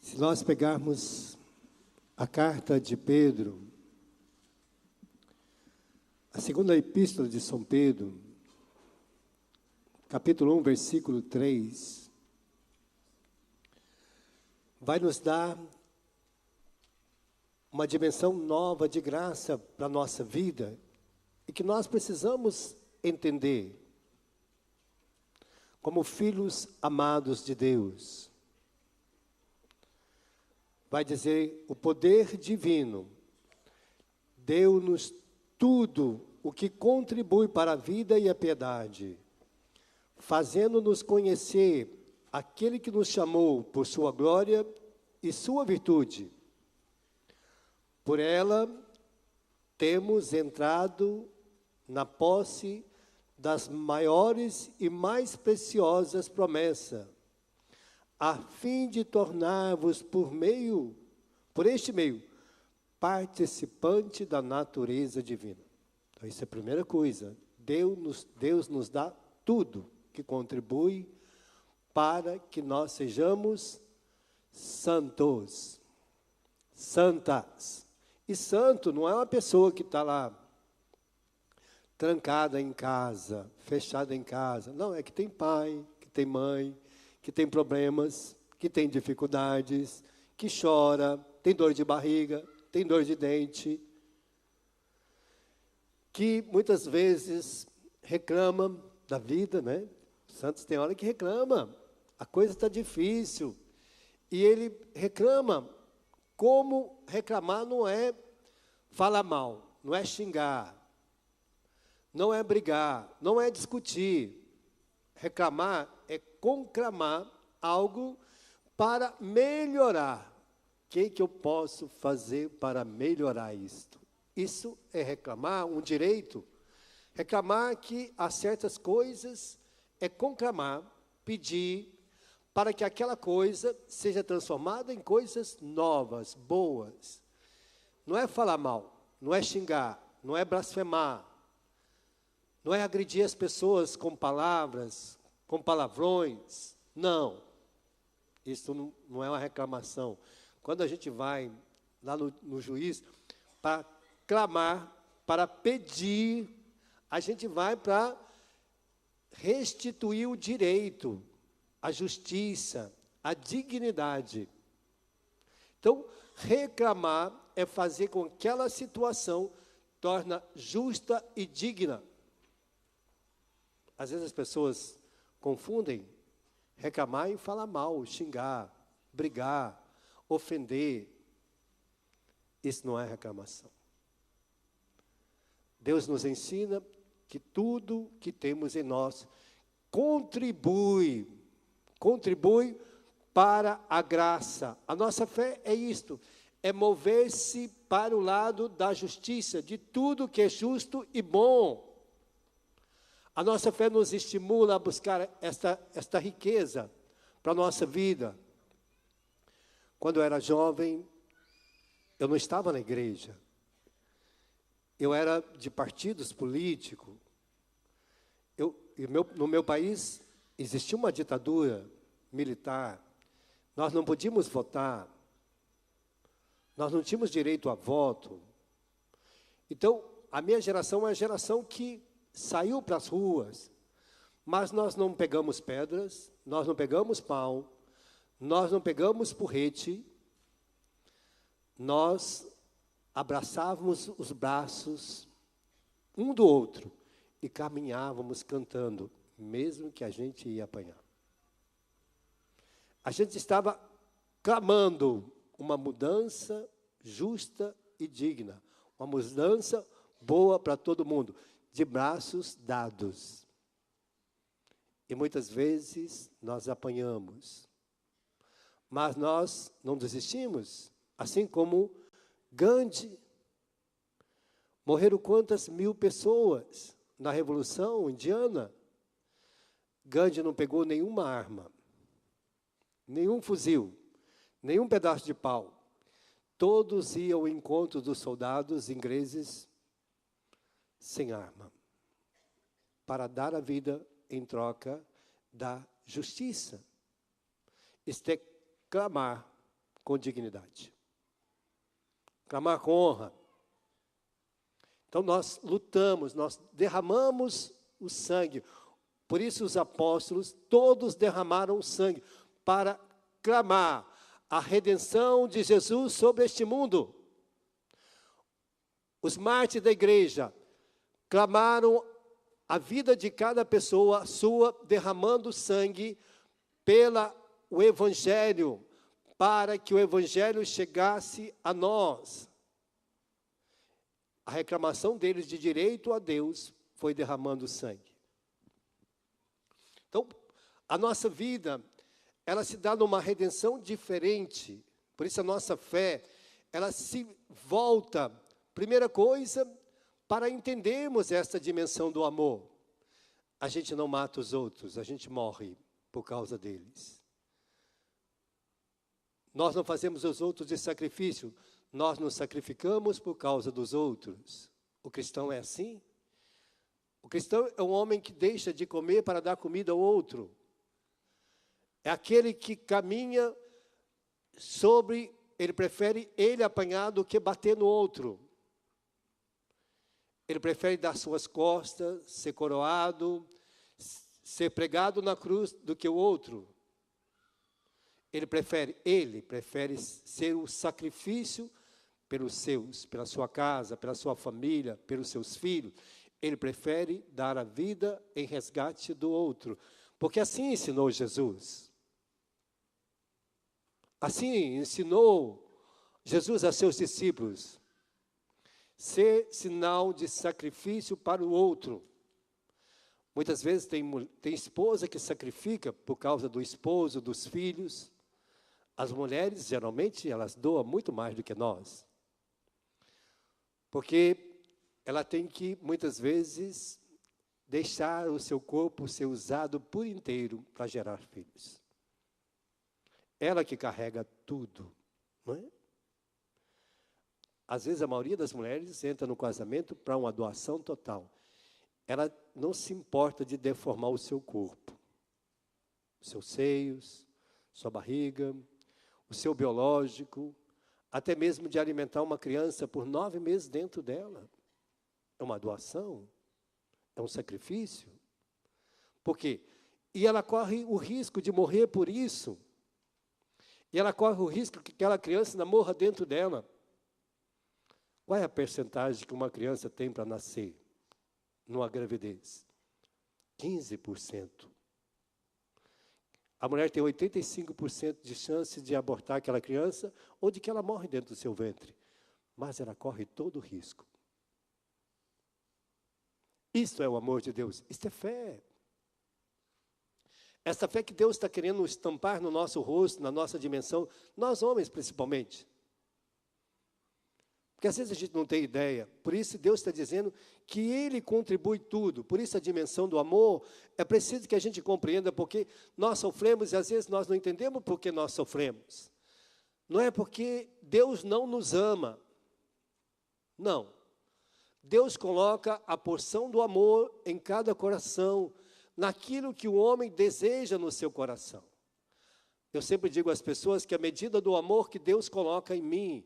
Se nós pegarmos a carta de Pedro, a segunda epístola de São Pedro, capítulo 1, versículo 3, vai nos dar uma dimensão nova de graça para a nossa vida e que nós precisamos entender como filhos amados de Deus. Vai dizer, o poder divino deu-nos tudo o que contribui para a vida e a piedade, fazendo-nos conhecer aquele que nos chamou por sua glória e sua virtude. Por ela, temos entrado na posse das maiores e mais preciosas promessas, a fim de tornar-vos por este meio, participante da natureza divina. Então, isso é a primeira coisa. Deus nos dá tudo que contribui para que nós sejamos santos, santas. E santo não é uma pessoa que está lá trancada em casa, fechada em casa. Não, é que tem pai, que tem mãe, que tem problemas, que tem dificuldades, que chora, tem dor de barriga, tem dor de dente, que muitas vezes reclama da vida, né? Santos tem hora que reclama, a coisa está difícil, e ele reclama. Como reclamar não é falar mal, não é xingar, não é brigar, não é discutir. Reclamar é conclamar algo para melhorar. O que eu posso fazer para melhorar isto? Isso é reclamar um direito. Reclamar que há certas coisas é conclamar, pedir, para que aquela coisa seja transformada em coisas novas, boas. Não é falar mal, não é xingar, não é blasfemar, não é agredir as pessoas com palavras, com palavrões. Não, isso não é uma reclamação. Quando a gente vai lá no juiz para clamar, para pedir, a gente vai para restituir o direito, a justiça, a dignidade. Então, reclamar é fazer com que aquela situação torne justa e digna. Às vezes as pessoas confundem reclamar e falar mal, xingar, brigar, ofender. Isso não é reclamação. Deus nos ensina que tudo que temos em nós contribui para a graça. A nossa fé é isto, é mover-se para o lado da justiça, de tudo que é justo e bom. A nossa fé nos estimula a buscar esta riqueza para a nossa vida. Quando eu era jovem, eu não estava na igreja. Eu era de partidos políticos. No meu país, existia uma ditadura militar. Nós não podíamos votar. Nós não tínhamos direito a voto. Então, a minha geração é a geração que saiu para as ruas, mas nós não pegamos pedras, nós não pegamos pau, nós não pegamos porrete, nós abraçávamos os braços um do outro e caminhávamos cantando, mesmo que a gente ia apanhar. A gente estava clamando uma mudança justa e digna, uma mudança boa para todo mundo, de braços dados. E muitas vezes nós apanhamos, mas nós não desistimos, assim como Gandhi. Morreram quantas mil pessoas na Revolução Indiana? Gandhi não pegou nenhuma arma, nenhum fuzil, nenhum pedaço de pau. Todos iam ao encontro dos soldados ingleses sem arma, para dar a vida em troca da justiça. Isto é clamar com dignidade. Clamar com honra. Então nós lutamos, nós derramamos o sangue. Por isso os apóstolos, todos derramaram o sangue para clamar a redenção de Jesus sobre este mundo. Os mártires da igreja clamaram a vida de cada pessoa sua, derramando sangue pelo Evangelho, para que o Evangelho chegasse a nós. A reclamação deles de direito a Deus foi derramando sangue. Então, a nossa vida, ela se dá numa redenção diferente. Por isso a nossa fé, ela se volta, primeira coisa, para entendermos esta dimensão do amor. A gente não mata os outros, a gente morre por causa deles. Nós não fazemos os outros de sacrifício, nós nos sacrificamos por causa dos outros. O cristão é assim? O cristão é um homem que deixa de comer para dar comida ao outro. É aquele que caminha sobre, ele prefere ele apanhar do que bater no outro. Ele prefere dar suas costas, ser coroado, ser pregado na cruz do que o outro. Ele prefere ser o sacrifício pelos seus, pela sua casa, pela sua família, pelos seus filhos. Ele prefere dar a vida em resgate do outro. Porque assim ensinou Jesus. Assim ensinou Jesus a seus discípulos. Ser sinal de sacrifício para o outro. Muitas vezes tem esposa que sacrifica por causa do esposo, dos filhos. As mulheres, geralmente, elas doam muito mais do que nós. Porque ela tem que, muitas vezes, deixar o seu corpo ser usado por inteiro para gerar filhos. Ela que carrega tudo, não é? Às vezes, a maioria das mulheres entra no casamento para uma doação total. Ela não se importa de deformar o seu corpo. Seus seios, sua barriga, o seu biológico, até mesmo de alimentar uma criança por 9 meses dentro dela. É uma doação, é um sacrifício. Por quê? E ela corre o risco de morrer por isso. E ela corre o risco que aquela criança não morra dentro dela. Qual é a percentagem que uma criança tem para nascer numa gravidez? 15%. A mulher tem 85% de chance de abortar aquela criança ou de que ela morre dentro do seu ventre. Mas ela corre todo o risco. Isto é o amor de Deus. Isto é fé. Essa fé que Deus está querendo estampar no nosso rosto, na nossa dimensão, nós homens principalmente. Porque às vezes a gente não tem ideia. Por isso Deus está dizendo que Ele contribui tudo. Por isso a dimensão do amor é preciso que a gente compreenda, porque nós sofremos e às vezes nós não entendemos por que nós sofremos. Não é porque Deus não nos ama. Não. Deus coloca a porção do amor em cada coração, naquilo que o homem deseja no seu coração. Eu sempre digo às pessoas que a medida do amor que Deus coloca em mim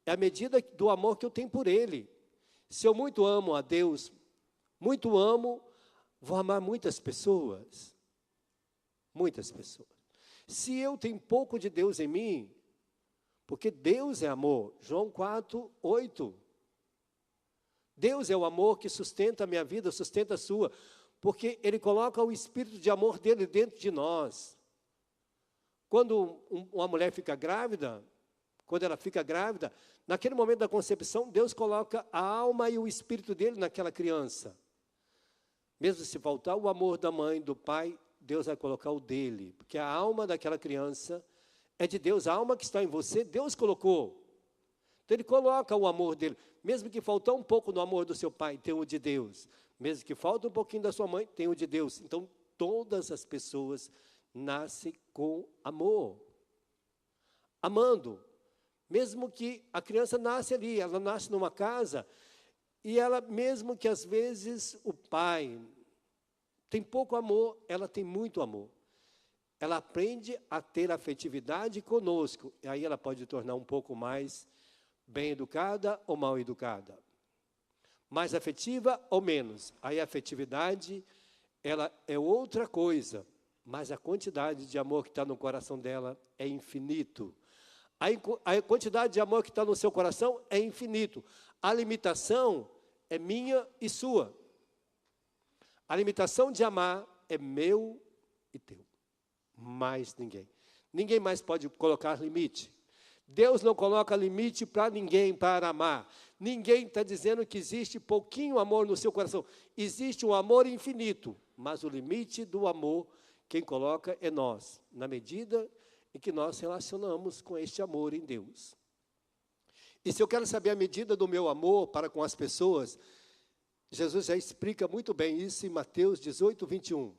é a medida do amor que eu tenho por Ele. Se eu muito amo a Deus, muito amo, vou amar muitas pessoas. Muitas pessoas. Se eu tenho pouco de Deus em mim, porque Deus é amor. João 4:8. Deus é o amor que sustenta a minha vida, sustenta a sua. Porque Ele coloca o espírito de amor dEle dentro de nós. Quando uma mulher fica grávida, naquele momento da concepção, Deus coloca a alma e o espírito dEle naquela criança. Mesmo se faltar o amor da mãe, do pai, Deus vai colocar o dEle. Porque a alma daquela criança é de Deus. A alma que está em você, Deus colocou. Então Ele coloca o amor dEle. Mesmo que faltar um pouco do amor do seu pai, tem o de Deus. Mesmo que falte um pouquinho da sua mãe, tem o de Deus. Então, todas as pessoas nascem com amor. Amando. Mesmo que a criança nasce ali, ela nasce numa casa, e ela, mesmo que às vezes o pai tem pouco amor, ela tem muito amor. ela aprende a ter afetividade conosco. E aí ela pode tornar um pouco mais bem educada ou mal educada. Mais afetiva ou menos. Aí a afetividade, ela é outra coisa. Mas a quantidade de amor que está no coração dela é infinito. A quantidade de amor que está no seu coração é infinito. A limitação é minha e sua. A limitação de amar é meu e teu. Mais ninguém. Ninguém mais pode colocar limite. Deus não coloca limite para ninguém para amar. Ninguém está dizendo que existe pouquinho amor no seu coração. Existe um amor infinito, mas o limite do amor, quem coloca é nós, na medida em que nós relacionamos com este amor em Deus. E se eu quero saber a medida do meu amor para com as pessoas, Jesus já explica muito bem isso em Mateus 18, 21.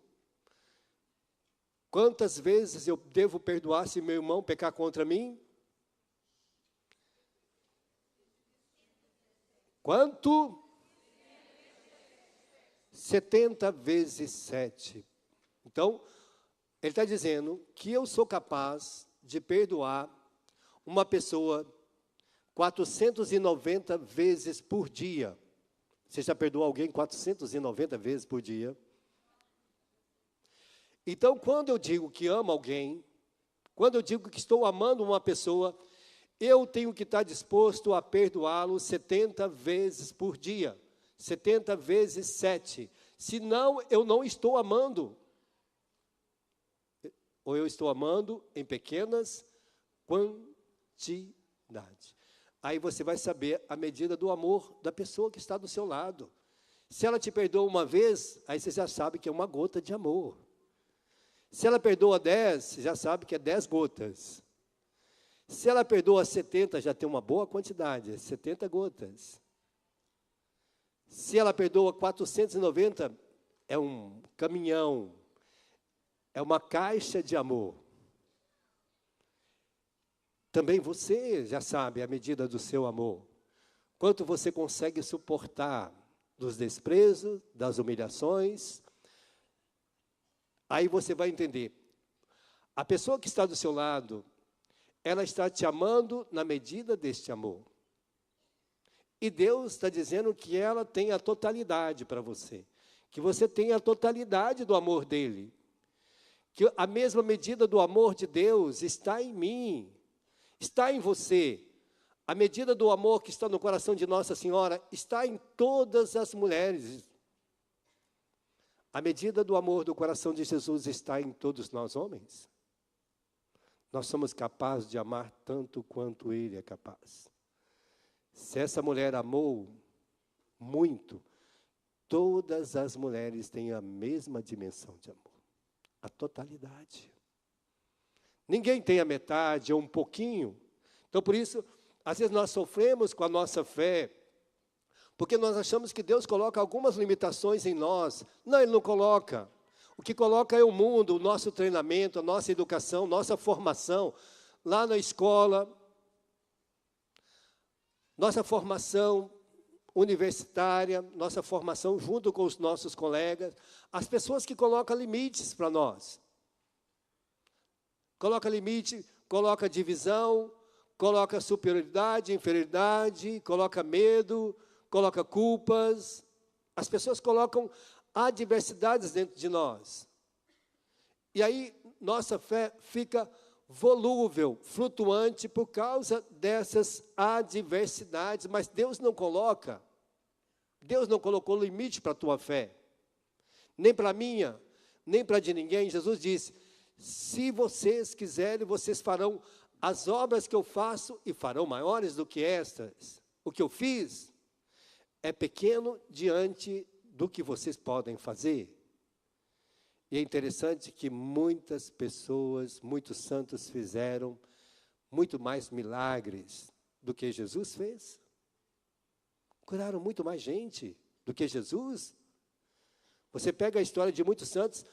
Quantas vezes eu devo perdoar se meu irmão pecar contra mim? Quanto? 70 vezes 7. Então, ele está dizendo que eu sou capaz de perdoar uma pessoa 490 vezes por dia. Você já perdoou alguém 490 vezes por dia? Então, quando eu digo que amo alguém, quando eu digo que estou amando uma pessoa, eu tenho que estar disposto a perdoá-lo 70 vezes por dia. 70 vezes 7. Senão, eu não estou amando. Ou eu estou amando em pequenas quantidades. Aí você vai saber a medida do amor da pessoa que está do seu lado. Se ela te perdoa uma vez, aí você já sabe que é uma gota de amor. Se ela perdoa 10, você já sabe que é 10 gotas. Se ela perdoa 70, já tem uma boa quantidade, 70 gotas. Se ela perdoa 490, é um caminhão, é uma caixa de amor. Também você já sabe a medida do seu amor. Quanto você consegue suportar dos desprezos, das humilhações. Aí você vai entender. A pessoa que está do seu lado, ela está te amando na medida deste amor. E Deus está dizendo que ela tem a totalidade para você. Que você tem a totalidade do amor dele. Que a mesma medida do amor de Deus está em mim. Está em você. A medida do amor que está no coração de Nossa Senhora está em todas as mulheres. A medida do amor do coração de Jesus está em todos nós homens. Nós somos capazes de amar tanto quanto Ele é capaz. Se essa mulher amou muito, todas as mulheres têm a mesma dimensão de amor. A totalidade. Ninguém tem a metade ou um pouquinho. Então, por isso, às vezes nós sofremos com a nossa fé, porque nós achamos que Deus coloca algumas limitações em nós. Não, Ele não coloca. O que coloca é o mundo, o nosso treinamento, a nossa educação, nossa formação, lá na escola, nossa formação universitária, nossa formação junto com os nossos colegas, as pessoas que colocam limites para nós. Coloca limite, coloca divisão, coloca superioridade, inferioridade, coloca medo, coloca culpas. As pessoas colocam adversidades dentro de nós. E aí, nossa fé fica volúvel, flutuante por causa dessas adversidades. Mas Deus não coloca. Deus não colocou limite para a tua fé. Nem para a minha, nem para a de ninguém. Jesus disse, se vocês quiserem, vocês farão as obras que eu faço e farão maiores do que estas. O que eu fiz é pequeno diante do que vocês podem fazer. E é interessante que muitas pessoas, muitos santos fizeram muito mais milagres do que Jesus fez. Curaram muito mais gente do que Jesus. Você pega a história de muitos santos.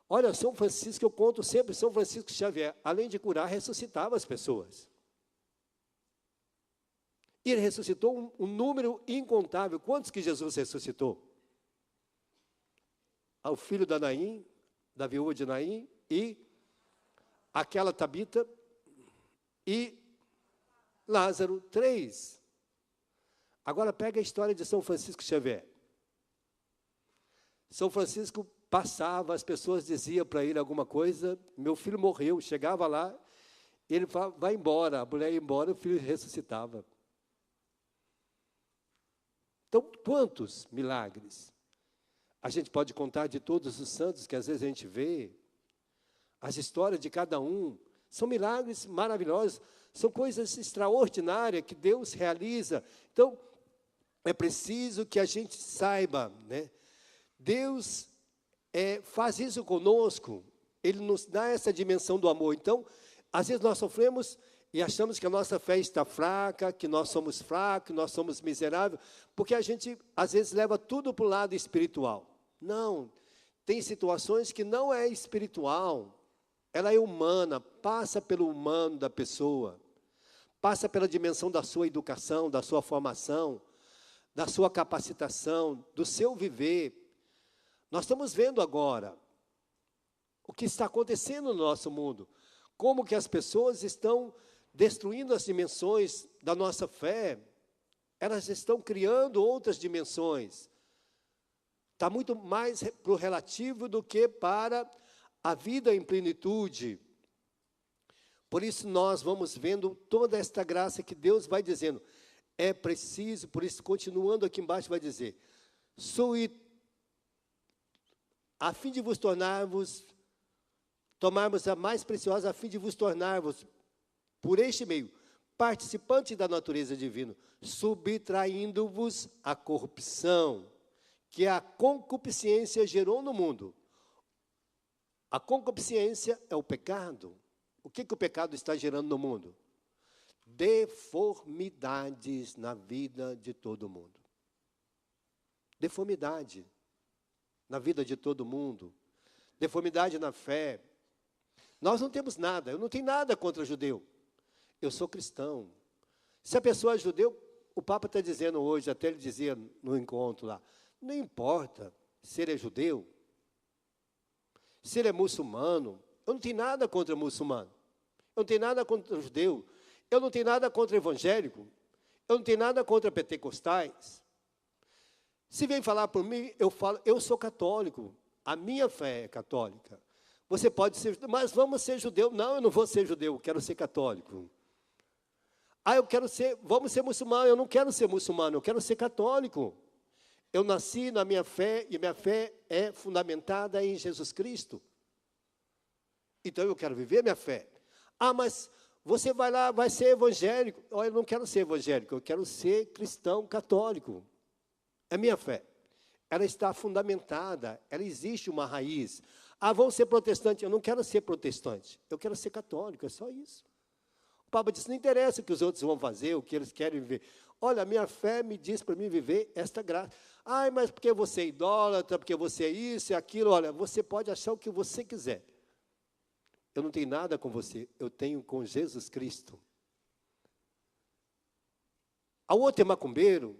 Olha, São Francisco, eu conto sempre, São Francisco Xavier, além de curar, ressuscitava as pessoas. E ele ressuscitou um número incontável. Quantos que Jesus ressuscitou? Ao filho da Naim, da viúva de Naim, e aquela Tabita e Lázaro, 3. Agora pega a história de São Francisco Xavier. São Francisco passava, as pessoas diziam para ele alguma coisa, meu filho morreu, chegava lá, ele falava, vai embora, a mulher ia embora, o filho ressuscitava. Então, quantos milagres a gente pode contar de todos os santos que às vezes a gente vê, as histórias de cada um, são milagres maravilhosos, são coisas extraordinárias que Deus realiza. Então, é preciso que a gente saiba, né? Deus faz isso conosco, Ele nos dá essa dimensão do amor. Então, às vezes nós sofremos e achamos que a nossa fé está fraca, que nós somos fracos, que nós somos miseráveis, porque a gente, às vezes, leva tudo para o lado espiritual. Não, tem situações que não é espiritual, ela é humana, passa pelo humano da pessoa, passa pela dimensão da sua educação, da sua formação, da sua capacitação, do seu viver. Nós estamos vendo agora o que está acontecendo no nosso mundo, como que as pessoas estão destruindo as dimensões da nossa fé, elas estão criando outras dimensões. Está muito mais para o relativo do que para a vida em plenitude. Por isso nós vamos vendo toda esta graça que Deus vai dizendo. É preciso, por isso, continuando aqui embaixo, vai dizer, a fim de vos tomarmos a mais preciosa, a fim de vos tornar-vos, por este meio, participantes da natureza divina, subtraindo-vos a corrupção, que a concupiscência gerou no mundo. A concupiscência é o pecado. O que o pecado está gerando no mundo? Deformidades na vida de todo mundo. Deformidade na vida de todo mundo. Deformidade na fé. Nós não temos nada, eu não tenho nada contra judeu. Eu sou cristão. Se a pessoa é judeu, o Papa está dizendo hoje, até ele dizia no encontro lá, não importa se ele é judeu, se ele é muçulmano, eu não tenho nada contra muçulmano, eu não tenho nada contra judeu, eu não tenho nada contra evangélico, eu não tenho nada contra pentecostais. Se vem falar por mim, eu falo, eu sou católico, a minha fé é católica. Você pode ser, mas vamos ser judeu. Não, eu não vou ser judeu, eu quero ser católico. Vamos ser muçulmano, eu não quero ser muçulmano, eu quero ser católico. Eu nasci na minha fé, e minha fé é fundamentada em Jesus Cristo. Então, eu quero viver minha fé. Mas você vai lá, vai ser evangélico. Eu não quero ser evangélico, eu quero ser cristão católico. É minha fé. Ela está fundamentada, ela existe uma raiz. Vão ser protestantes. Eu não quero ser protestante, eu quero ser católico, é só isso. O Papa disse, não interessa o que os outros vão fazer, o que eles querem viver. Olha, a minha fé me diz para mim viver esta graça. Mas porque você é idólatra, porque você é isso e aquilo. Olha, você pode achar o que você quiser. Eu não tenho nada com você, eu tenho com Jesus Cristo. O outro é macumbeiro,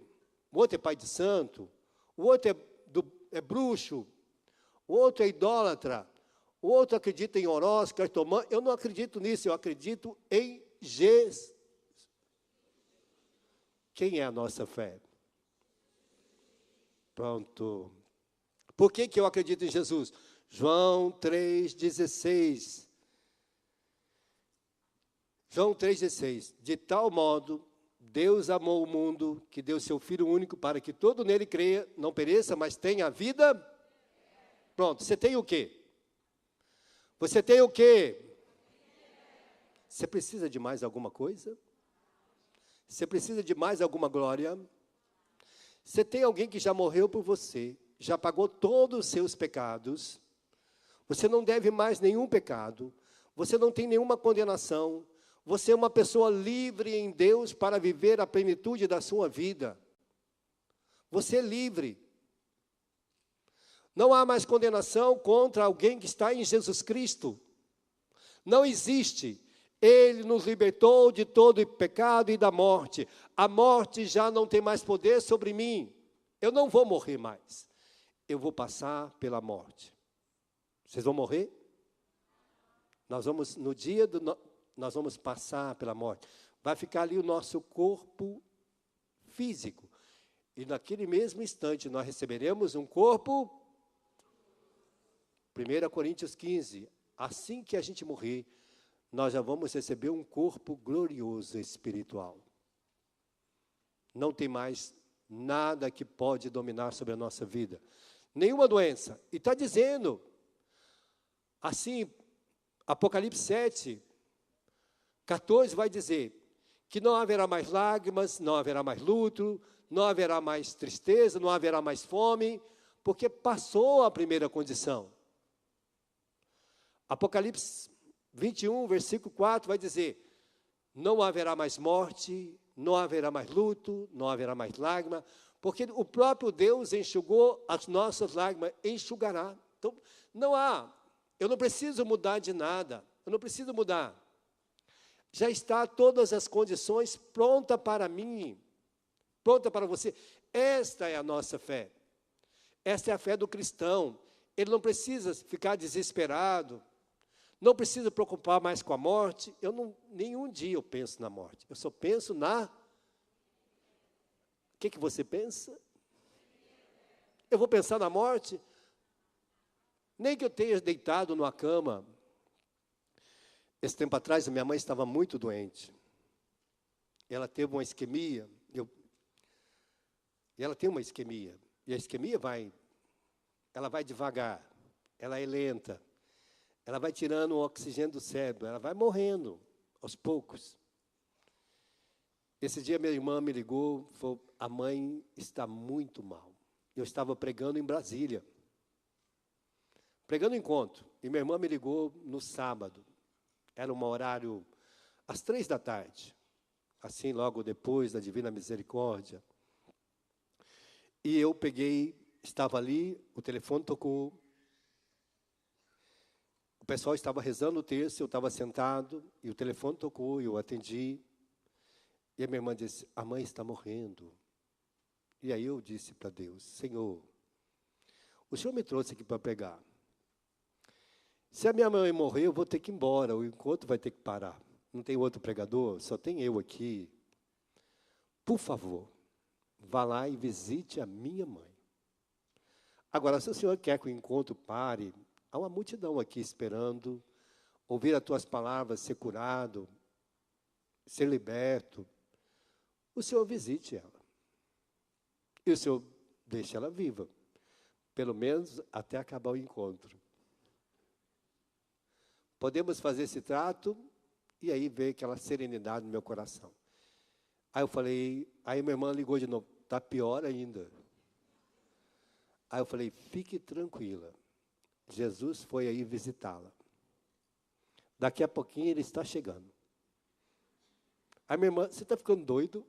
o outro é pai de santo, o outro é bruxo, o outro é idólatra, o outro acredita em horóscopo, cartomante. Eu não acredito nisso, eu acredito em Jesus. Quem é a nossa fé? Pronto. Por que eu acredito em Jesus? João 3,16. João 3,16. De tal modo, Deus amou o mundo, que deu seu Filho único, para que todo nele creia, não pereça, mas tenha a vida. Pronto, você tem o quê? Você tem o quê? Você precisa de mais alguma coisa? Você precisa de mais alguma glória? Você tem alguém que já morreu por você, já pagou todos os seus pecados, você não deve mais nenhum pecado, você não tem nenhuma condenação, você é uma pessoa livre em Deus para viver a plenitude da sua vida. Você é livre. Não há mais condenação contra alguém que está em Jesus Cristo. Não existe. Ele nos libertou de todo o pecado e da morte. A morte já não tem mais poder sobre mim. Eu não vou morrer mais. Eu vou passar pela morte. Vocês vão morrer? Nós vamos passar pela morte. Vai ficar ali o nosso corpo físico. E naquele mesmo instante nós receberemos um corpo. 1 Coríntios 15. Assim que a gente morrer, nós já vamos receber um corpo glorioso espiritual. Não tem mais nada que pode dominar sobre a nossa vida. Nenhuma doença. E está dizendo, assim, Apocalipse 7, 14 vai dizer que não haverá mais lágrimas, não haverá mais luto, não haverá mais tristeza, não haverá mais fome, porque passou a primeira condição. Apocalipse 21, versículo 4 vai dizer, não haverá mais morte, não haverá mais luto, não haverá mais lágrima, porque o próprio Deus enxugou as nossas lágrimas, enxugará. Então, eu não preciso mudar de nada, eu não preciso mudar. Já está todas as condições pronta para mim, pronta para você. Esta é a nossa fé. Esta é a fé do cristão. Ele não precisa ficar desesperado, não precisa preocupar mais com a morte. Nenhum dia eu penso na morte. Eu só penso na... O que você pensa? Eu vou pensar na morte? Nem que eu tenha deitado numa cama. Esse tempo atrás, a minha mãe estava muito doente. Ela teve uma isquemia. E ela tem uma isquemia. E a isquemia ela vai devagar. Ela é lenta. Ela vai tirando o oxigênio do cérebro. Ela vai morrendo aos poucos. Esse dia minha irmã me ligou, falou, a mãe está muito mal. Eu estava pregando em Brasília. Pregando encontro. E minha irmã me ligou no sábado. Era um horário às 15h, assim, logo depois da Divina Misericórdia. E eu estava ali, o telefone tocou. O pessoal estava rezando o terço, eu estava sentado, e o telefone tocou, e eu atendi. E a minha irmã disse, a mãe está morrendo. E aí eu disse para Deus, Senhor, o Senhor me trouxe aqui para pregar. Se a minha mãe morrer, eu vou ter que ir embora, o encontro vai ter que parar. Não tem outro pregador, só tem eu aqui. Por favor, vá lá e visite a minha mãe. Agora, se o Senhor quer que o encontro pare, há uma multidão aqui esperando, ouvir as tuas palavras, ser curado, ser liberto. O Senhor visite ela. E o Senhor deixe ela viva, pelo menos até acabar o encontro. Podemos fazer esse trato e aí ver aquela serenidade no meu coração. Aí eu falei, aí minha irmã ligou de novo, está pior ainda. Aí eu falei, fique tranquila, Jesus foi aí visitá-la. Daqui a pouquinho ele está chegando. Aí minha irmã, você está ficando doido?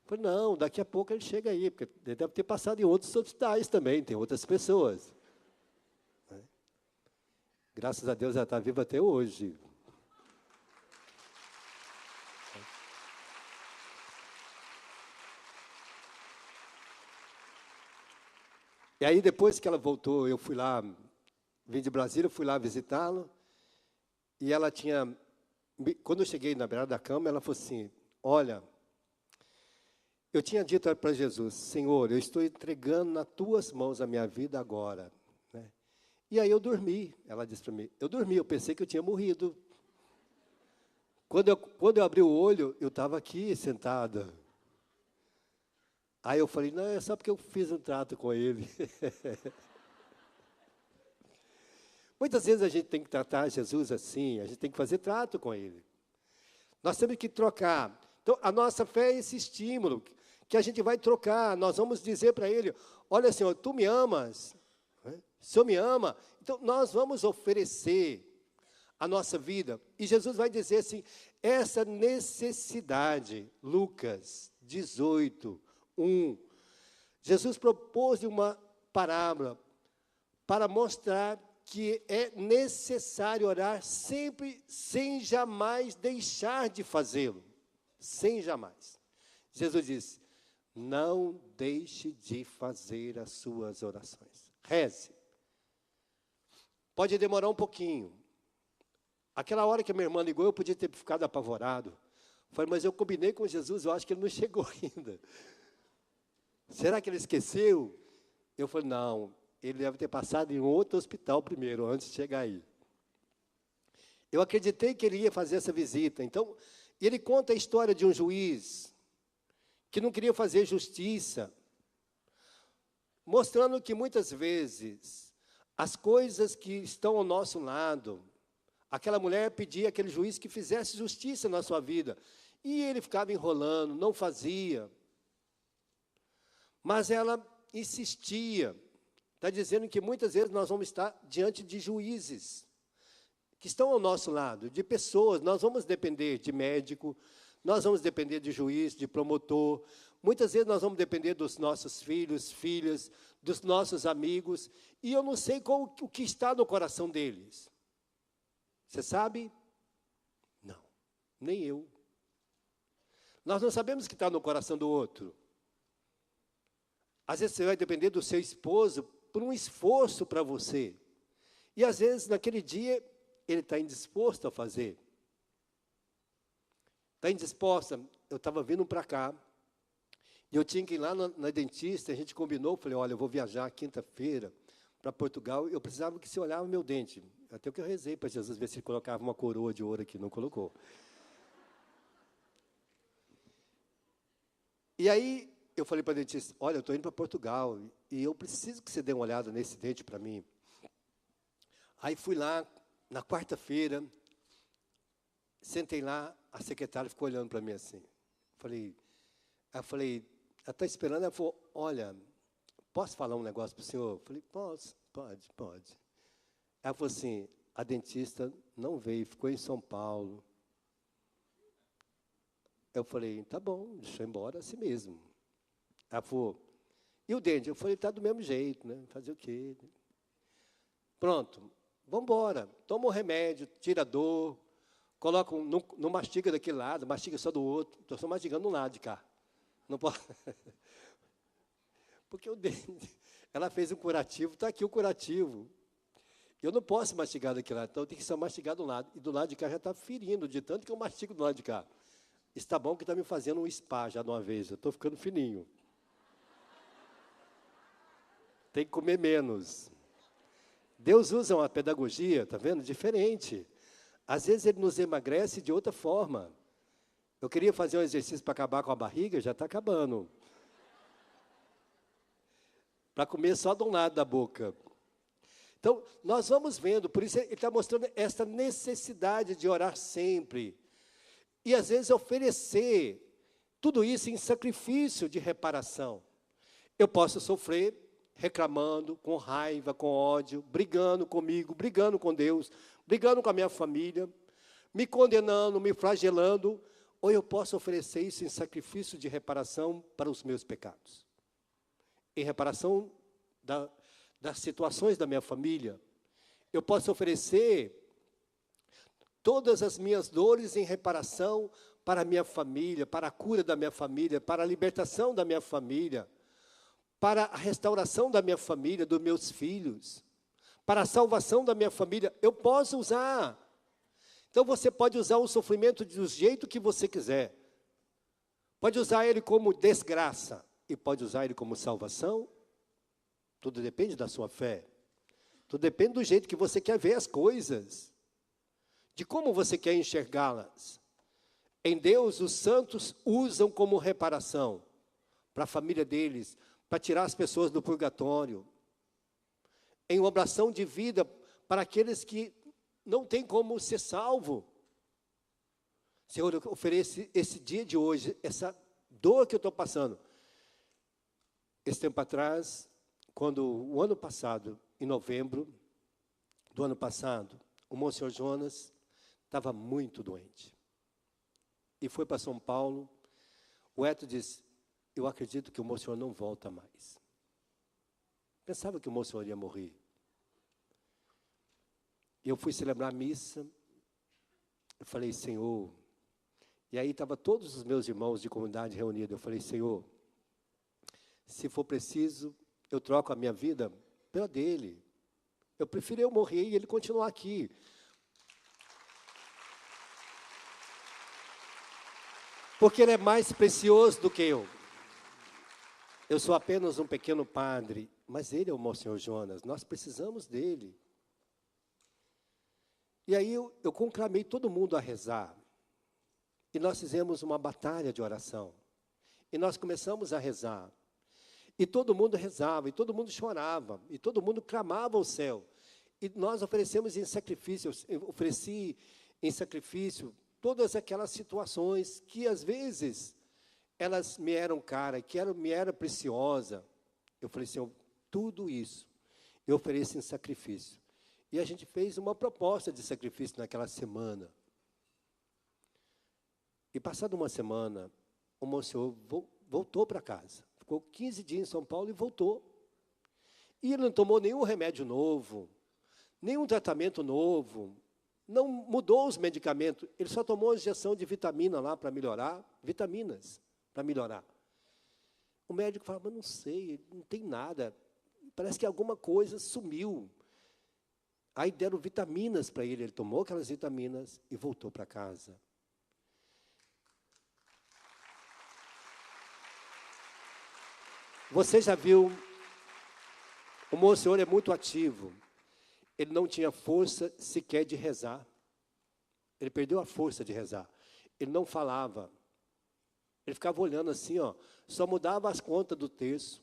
Eu falei, não, daqui a pouco ele chega aí, porque ele deve ter passado em outros hospitais também, tem outras pessoas. Graças a Deus ela está viva até hoje. E aí depois que ela voltou, eu fui lá, vim de Brasília, fui lá visitá-la. E ela tinha, quando eu cheguei na beirada da cama, ela falou assim, olha, eu tinha dito para Jesus, Senhor, eu estou entregando nas tuas mãos a minha vida agora. E aí eu dormi, ela disse para mim, eu pensei que eu tinha morrido. Quando eu abri o olho, eu estava aqui sentada. Aí eu falei, não, é só porque eu fiz um trato com ele. Muitas vezes a gente tem que tratar Jesus assim, a gente tem que fazer trato com ele. Nós temos que trocar. Então, a nossa fé é esse estímulo que a gente vai trocar. Nós vamos dizer para ele, olha, Senhor, tu me amas. O Senhor me ama, então nós vamos oferecer a nossa vida. E Jesus vai dizer assim, essa necessidade, Lucas 18, 1. Jesus propôs uma parábola para mostrar que é necessário orar sempre, sem jamais deixar de fazê-lo. Sem jamais. Jesus disse, não deixe de fazer as suas orações. Reze. Pode demorar um pouquinho. Aquela hora que a minha irmã ligou, eu podia ter ficado apavorado. Falei, mas eu combinei com Jesus, eu acho que ele não chegou ainda. Será que ele esqueceu? Eu falei, não, ele deve ter passado em outro hospital primeiro, antes de chegar aí. Eu acreditei que ele ia fazer essa visita. Então, ele conta a história de um juiz que não queria fazer justiça, mostrando que muitas vezes as coisas que estão ao nosso lado, aquela mulher pedia àquele juiz que fizesse justiça na sua vida, e ele ficava enrolando, não fazia. Mas ela insistia. Está dizendo que muitas vezes nós vamos estar diante de juízes que estão ao nosso lado, de pessoas. Nós vamos depender de médico, nós vamos depender de juiz, de promotor. Muitas vezes nós vamos depender dos nossos filhos, filhas, dos nossos amigos. E eu não sei o que está no coração deles. Você sabe? Não, nem eu. Nós não sabemos o que está no coração do outro. Às vezes você vai depender do seu esposo por um esforço para você. E às vezes, naquele dia, ele está indisposto a fazer. Está indisposta. Eu estava vindo para cá, e eu tinha que ir lá na dentista, a gente combinou, falei, olha, eu vou viajar quinta-feira para Portugal, eu precisava que você olhava o meu dente. Até que eu rezei para Jesus ver se ele colocava uma coroa de ouro aqui, não colocou. E aí, eu falei para a dentista, olha, eu estou indo para Portugal, e eu preciso que você dê uma olhada nesse dente para mim. Aí fui lá, na quarta-feira, sentei lá, a secretária ficou olhando para mim assim. Eu falei, ela está esperando? Ela falou, olha, posso falar um negócio para o senhor? Eu falei, posso, pode. Ela falou assim, a dentista não veio, ficou em São Paulo. Eu falei, tá bom, deixa eu ir embora assim mesmo. Ela falou, e o dente? Eu falei, está do mesmo jeito, né? Fazer o quê? Pronto, vamos embora. Toma um remédio, tira a dor, coloca, não mastiga daquele lado, mastiga só do outro. Estou só mastigando um lado de cá. Não pode. Porque o dente, ela fez um curativo, está aqui o curativo. Eu não posso mastigar daquele lado, então eu tenho que só mastigar do lado. E do lado de cá já está ferindo, de tanto que eu mastigo do lado de cá. Está bom que está me fazendo um spa já de uma vez, eu estou ficando fininho. Tem que comer menos. Deus usa uma pedagogia, está vendo? Diferente. Às vezes ele nos emagrece de outra forma. Eu queria fazer um exercício para acabar com a barriga, já está acabando. Para comer só de um lado da boca. Então, nós vamos vendo, por isso ele está mostrando essa necessidade de orar sempre. E às vezes oferecer tudo isso em sacrifício de reparação. Eu posso sofrer reclamando, com raiva, com ódio, brigando comigo, brigando com Deus, brigando com a minha família, me condenando, me flagelando, ou eu posso oferecer isso em sacrifício de reparação para os meus pecados. Em reparação das situações da minha família. Eu posso oferecer todas as minhas dores em reparação para a minha família, para a cura da minha família, para a libertação da minha família, para a restauração da minha família, dos meus filhos, para a salvação da minha família. Eu posso usar. Então, você pode usar o sofrimento do jeito que você quiser. Pode usar ele como desgraça e pode usar ele como salvação. Tudo depende da sua fé. Tudo depende do jeito que você quer ver as coisas, de como você quer enxergá-las. Em Deus, os santos usam como reparação para a família deles, para tirar as pessoas do purgatório, em oblação de vida para aqueles que não têm como ser salvo. Senhor, eu ofereço esse dia de hoje, essa dor que eu estou passando. Esse tempo atrás, quando o ano passado, em novembro do ano passado, o Monsenhor Jonas estava muito doente. E foi para São Paulo. O Eto disse, eu acredito que o Monsenhor não volta mais. Pensava que o Monsenhor ia morrer. E eu fui celebrar a missa. Eu falei, Senhor... E aí estavam todos os meus irmãos de comunidade reunidos. Eu falei, Senhor, se for preciso, eu troco a minha vida pela dele. Eu prefiro eu morrer e ele continuar aqui. Porque ele é mais precioso do que eu. Eu sou apenas um pequeno padre, mas ele é o Monsenhor Jonas, nós precisamos dele. E aí eu conclamei todo mundo a rezar. E nós fizemos uma batalha de oração. E nós começamos a rezar. E todo mundo rezava, e todo mundo chorava, e todo mundo clamava ao céu. E nós oferecemos em sacrifício, eu ofereci em sacrifício todas aquelas situações que, às vezes, elas me eram caras, me era preciosa. Eu falei assim, tudo isso eu ofereço em sacrifício. E a gente fez uma proposta de sacrifício naquela semana. E passada uma semana, o Monsenhor voltou para casa. Ficou 15 dias em São Paulo e voltou. E ele não tomou nenhum remédio novo, nenhum tratamento novo, não mudou os medicamentos, ele só tomou uma injeção de vitamina lá para melhorar, vitaminas para melhorar. O médico falava, mas não sei, não tem nada, parece que alguma coisa sumiu. Aí deram vitaminas para ele tomou aquelas vitaminas e voltou para casa. Você já viu, o Monsenhor é muito ativo, ele não tinha força sequer de rezar. Ele perdeu a força de rezar. Ele não falava. Ele ficava olhando assim, ó, só mudava as contas do terço.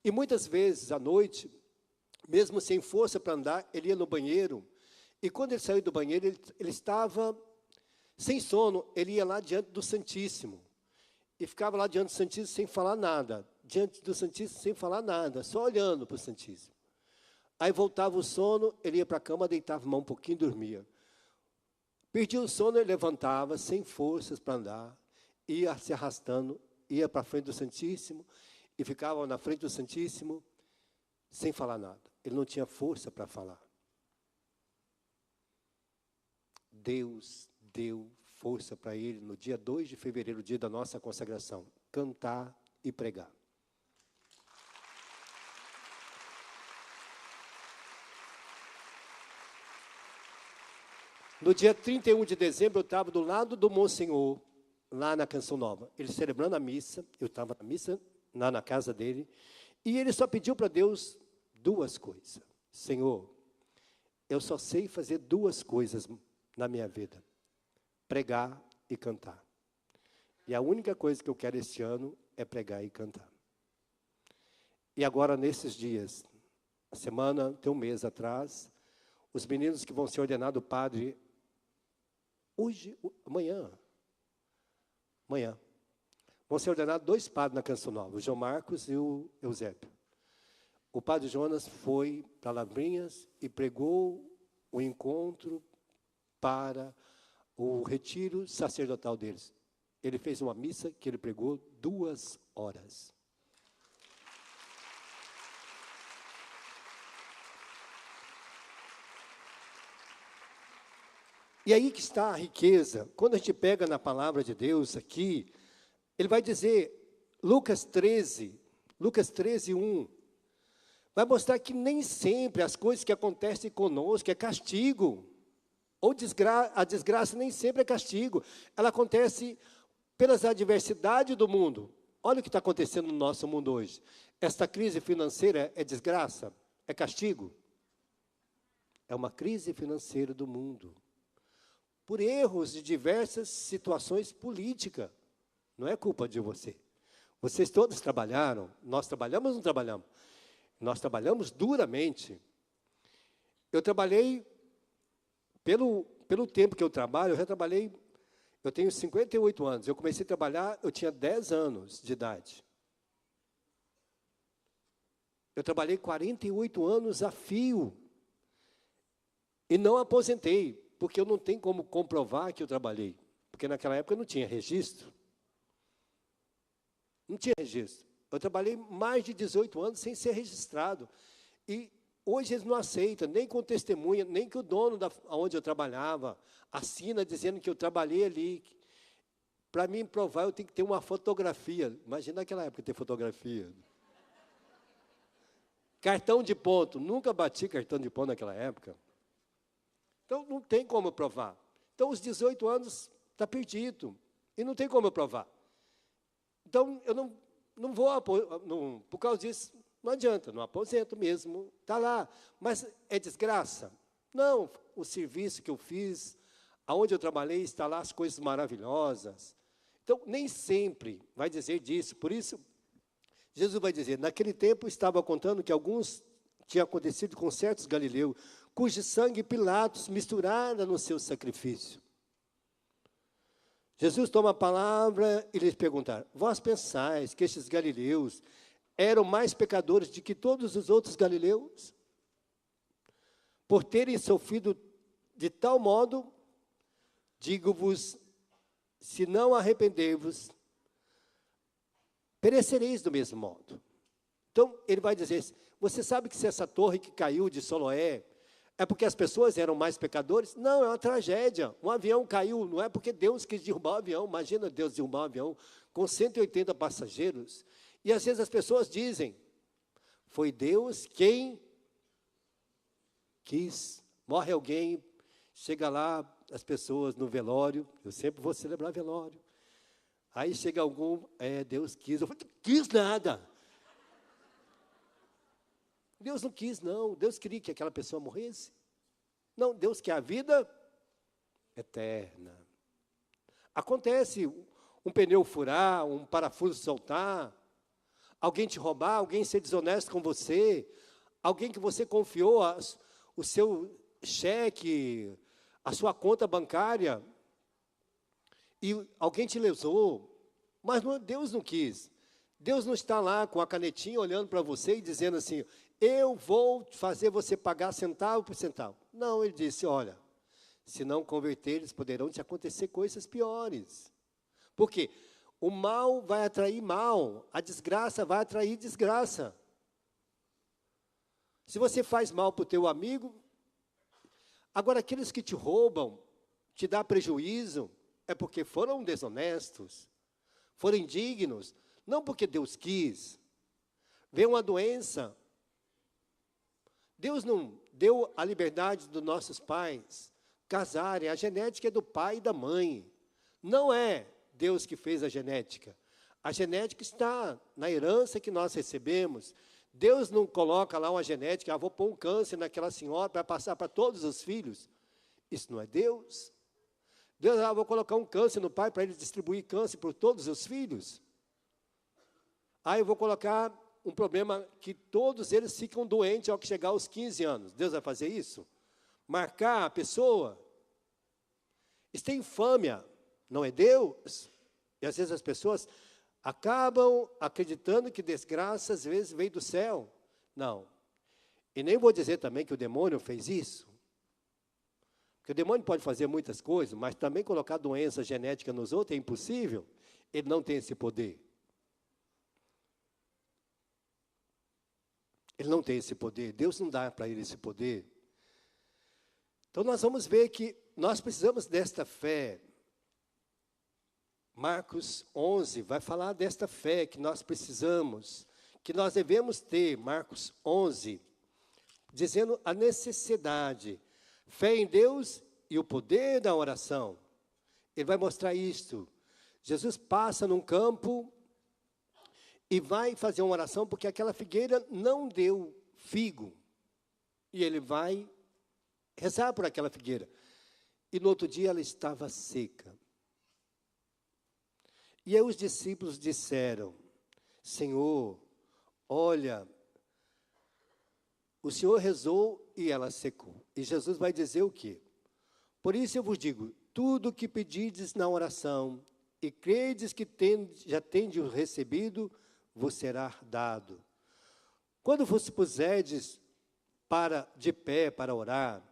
E muitas vezes, à noite, mesmo sem força para andar, ele ia no banheiro. E quando ele saiu do banheiro, ele estava sem sono. Ele ia lá diante do Santíssimo. E ficava lá diante do Santíssimo sem falar nada. Diante do Santíssimo sem falar nada, só olhando para o Santíssimo. Aí voltava o sono, ele ia para a cama, deitava a mão um pouquinho e dormia. Perdia o sono, ele levantava, sem forças para andar, ia se arrastando, ia para a frente do Santíssimo, e ficava na frente do Santíssimo, sem falar nada. Ele não tinha força para falar. Deus deu força para ele, no dia 2 de fevereiro, dia da nossa consagração, cantar e pregar. No dia 31 de dezembro, eu estava do lado do Monsenhor, lá na Canção Nova. Ele celebrando a missa, eu estava na missa, lá na casa dele, e ele só pediu para Deus 2 coisas. Senhor, eu só sei fazer 2 coisas na minha vida, pregar e cantar. E a única coisa que eu quero este ano é pregar e cantar. E agora, nesses dias, a semana, tem um mês atrás, os meninos que vão ser ordenados padre, hoje, amanhã, vão ser ordenados 2 padres na Canção Nova, o João Marcos e o Eusébio. O padre Jonas foi para Lavrinhas e pregou o encontro para o retiro sacerdotal deles. Ele fez uma missa que ele pregou 2 horas. E aí que está a riqueza. Quando a gente pega na palavra de Deus aqui, ele vai dizer, Lucas 13, 1, vai mostrar que nem sempre as coisas que acontecem conosco é castigo. Ou a desgraça nem sempre é castigo. Ela acontece pelas adversidades do mundo. Olha o que está acontecendo no nosso mundo hoje. Esta crise financeira é desgraça? É castigo? É uma crise financeira do mundo. Por erros de diversas situações políticas. Não é culpa de você. Vocês todos trabalharam, nós trabalhamos ou não trabalhamos? Nós trabalhamos duramente. Eu trabalhei, pelo tempo que eu trabalho, eu já trabalhei, eu tenho 58 anos. Eu comecei a trabalhar, eu tinha 10 anos de idade. Eu trabalhei 48 anos a fio. E não aposentei. Porque eu não tenho como comprovar que eu trabalhei. Porque naquela época não tinha registro. Não tinha registro. Eu trabalhei mais de 18 anos sem ser registrado. E hoje eles não aceitam, nem com testemunha, nem que o dono onde eu trabalhava assina dizendo que eu trabalhei ali. Para mim provar, eu tenho que ter uma fotografia. Imagina naquela época ter fotografia. Cartão de ponto. Nunca bati cartão de ponto naquela época. Então, não tem como provar. Então, os 18 anos está perdido. E não tem como eu provar. Então, eu não vou, por causa disso, não adianta, não aposento mesmo, está lá. Mas é desgraça? Não, o serviço que eu fiz, aonde eu trabalhei, está lá as coisas maravilhosas. Então, nem sempre vai dizer disso. Por isso, Jesus vai dizer, naquele tempo estava contando que alguns tinha acontecido com certos galileus, cujo sangue Pilatos misturara no seu sacrifício. Jesus toma a palavra e lhes pergunta, vós pensais que estes galileus eram mais pecadores do que todos os outros galileus? Por terem sofrido de tal modo, digo-vos, se não arrepender-vos, perecereis do mesmo modo. Então, ele vai dizer, você sabe que se essa torre que caiu de Siloé, é porque as pessoas eram mais pecadores? Não, é uma tragédia. Um avião caiu, não é porque Deus quis derrubar o avião. Imagina Deus derrubar um avião com 180 passageiros. E às vezes as pessoas dizem, foi Deus quem quis. Morre alguém, chega lá, as pessoas no velório, eu sempre vou celebrar velório. Aí chega algum, Deus quis. Eu falei, não quis nada. Deus não quis, não. Deus queria que aquela pessoa morresse. Não, Deus quer a vida eterna. Acontece um pneu furar, um parafuso soltar, alguém te roubar, alguém ser desonesto com você, alguém que você confiou o seu cheque, a sua conta bancária, e alguém te lesou, mas Deus não quis. Deus não está lá com a canetinha olhando para você e dizendo assim, eu vou fazer você pagar centavo por centavo. Não, ele disse, olha, se não converteres, poderão te acontecer coisas piores. Por quê? O mal vai atrair mal, a desgraça vai atrair desgraça. Se você faz mal para o teu amigo, agora aqueles que te roubam, te dá prejuízo, é porque foram desonestos, foram indignos, não porque Deus quis. Vem uma doença, Deus não deu a liberdade dos nossos pais casarem, a genética é do pai e da mãe, não é Deus que fez a genética está na herança que nós recebemos. Deus não coloca lá uma genética, vou pôr um câncer naquela senhora para passar para todos os filhos, isso não é Deus. Deus, vou colocar um câncer no pai para ele distribuir câncer por todos os filhos. Eu vou colocar um problema que todos eles ficam doentes ao que chegar aos 15 anos. Deus vai fazer isso? Marcar a pessoa? Isso é infâmia, não é Deus? E às vezes as pessoas acabam acreditando que desgraça às vezes vem do céu. Não. E nem vou dizer também que o demônio fez isso. Porque o demônio pode fazer muitas coisas, mas também colocar doença genética nos outros é impossível. Ele não tem esse poder. Ele não tem esse poder, Deus não dá para ele esse poder. Então, nós vamos ver que nós precisamos desta fé. Marcos 11 vai falar desta fé que nós precisamos, que nós devemos ter. Marcos 11, dizendo a necessidade, fé em Deus e o poder da oração. Ele vai mostrar isto. Jesus passa num campo e vai fazer uma oração porque aquela figueira não deu figo. E ele vai rezar por aquela figueira. E no outro dia ela estava seca. E aí os discípulos disseram, Senhor, olha, o Senhor rezou e ela secou. E Jesus vai dizer o quê? Por isso eu vos digo, tudo o que pedirdes na oração e credes que já tendes recebido, vos será dado. Quando vos puserdes de pé para orar,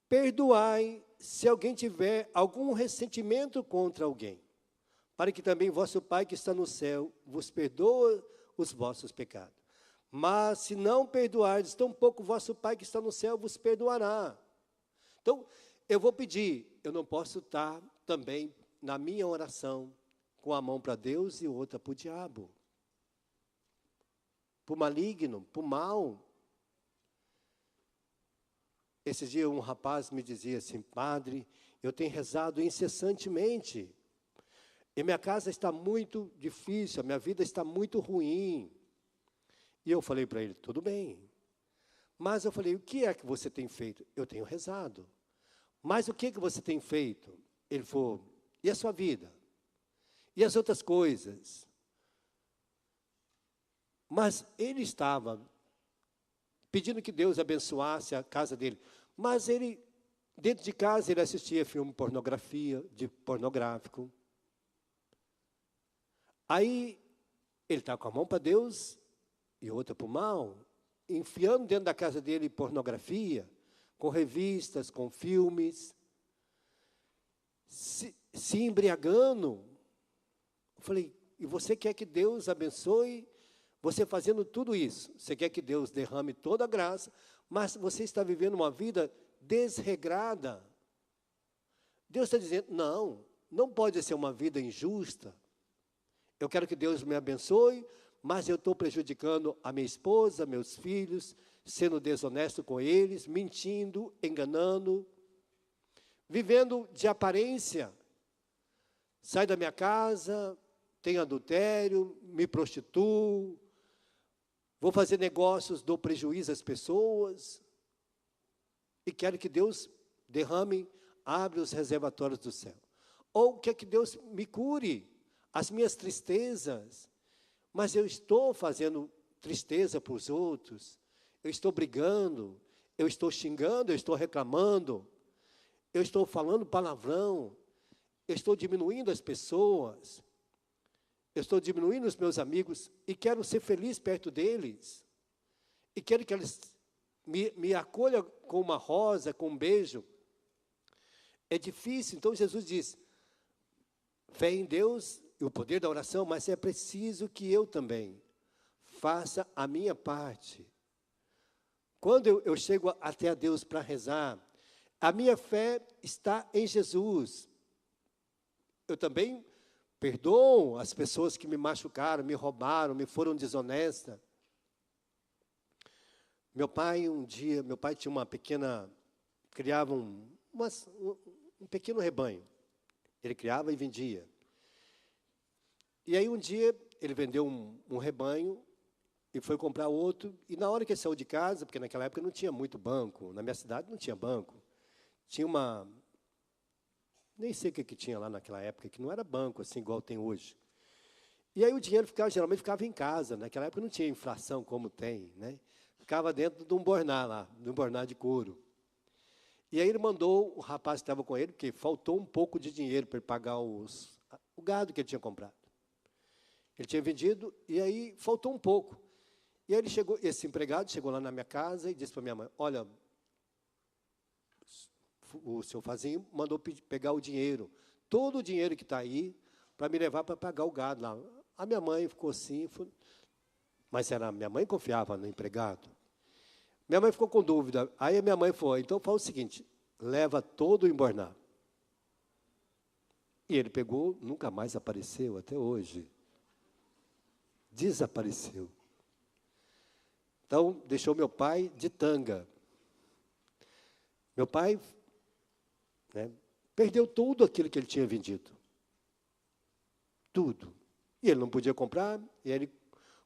perdoai se alguém tiver algum ressentimento contra alguém, para que também vosso Pai que está no céu vos perdoe os vossos pecados. Mas se não perdoardes, tampouco vosso Pai que está no céu vos perdoará. Então, eu vou pedir, eu não posso estar também na minha oração com a mão para Deus e outra para o diabo. para o maligno, para o mal. Esse dia um rapaz me dizia assim: padre, eu tenho rezado incessantemente, e minha casa está muito difícil, a minha vida está muito ruim. E eu falei para ele: tudo bem. Mas eu falei: o que é que você tem feito? Eu tenho rezado. Mas o que é que você tem feito? Ele falou: e a sua vida? E as outras coisas? Mas ele estava pedindo que Deus abençoasse a casa dele. Mas ele, dentro de casa, ele assistia filme pornográfico. Aí, ele está com a mão para Deus e outra para o mal, enfiando dentro da casa dele pornografia, com revistas, com filmes, se embriagando. Eu falei: e você quer que Deus abençoe você fazendo tudo isso? Você quer que Deus derrame toda a graça, mas você está vivendo uma vida desregrada. Deus está dizendo: não, não pode ser uma vida injusta. Eu quero que Deus me abençoe, mas eu estou prejudicando a minha esposa, meus filhos, sendo desonesto com eles, mentindo, enganando, vivendo de aparência. Saio da minha casa, tenho adultério, me prostituo, vou fazer negócios, dou prejuízo às pessoas, e quero que Deus derrame, abre os reservatórios do céu. Ou quer que Deus me cure as minhas tristezas, mas eu estou fazendo tristeza para os outros, eu estou brigando, eu estou xingando, eu estou reclamando, eu estou falando palavrão, eu estou diminuindo as pessoas, eu estou diminuindo os meus amigos e quero ser feliz perto deles, e quero que eles me acolham com uma rosa, com um beijo. É difícil. Então Jesus diz: fé em Deus e o poder da oração, mas é preciso que eu também faça a minha parte. Quando eu chego até a Deus para rezar, a minha fé está em Jesus. Eu também perdoo as pessoas que me machucaram, me roubaram, me foram desonestas. Meu pai tinha uma pequena, criava um pequeno rebanho. Ele criava e vendia. E aí um dia ele vendeu um rebanho e foi comprar outro. E na hora que ele saiu de casa, porque naquela época não tinha muito banco, na minha cidade não tinha banco. Tinha nem sei o que tinha lá naquela época, que não era banco assim igual tem hoje. E aí o dinheiro geralmente ficava em casa. Naquela época não tinha inflação como tem, né? Ficava dentro de um borná lá, de um borná de couro. E aí ele mandou o rapaz que estava com ele, porque faltou um pouco de dinheiro para ele pagar o gado que ele tinha comprado. Ele tinha vendido e aí faltou um pouco. E aí esse empregado chegou lá na minha casa e disse para minha mãe: olha, o seu Fazinho mandou pegar o dinheiro, todo o dinheiro que está aí, para me levar para pagar o gado lá. A minha mãe ficou assim, mas minha mãe confiava no empregado. Minha mãe ficou com dúvida. Aí a minha mãe falou: então fala o seguinte, leva todo o emborná. E ele pegou, nunca mais apareceu até hoje. Desapareceu. Então, deixou meu pai de tanga. Meu pai, né, perdeu tudo aquilo que ele tinha vendido. Tudo. E ele não podia comprar, e ele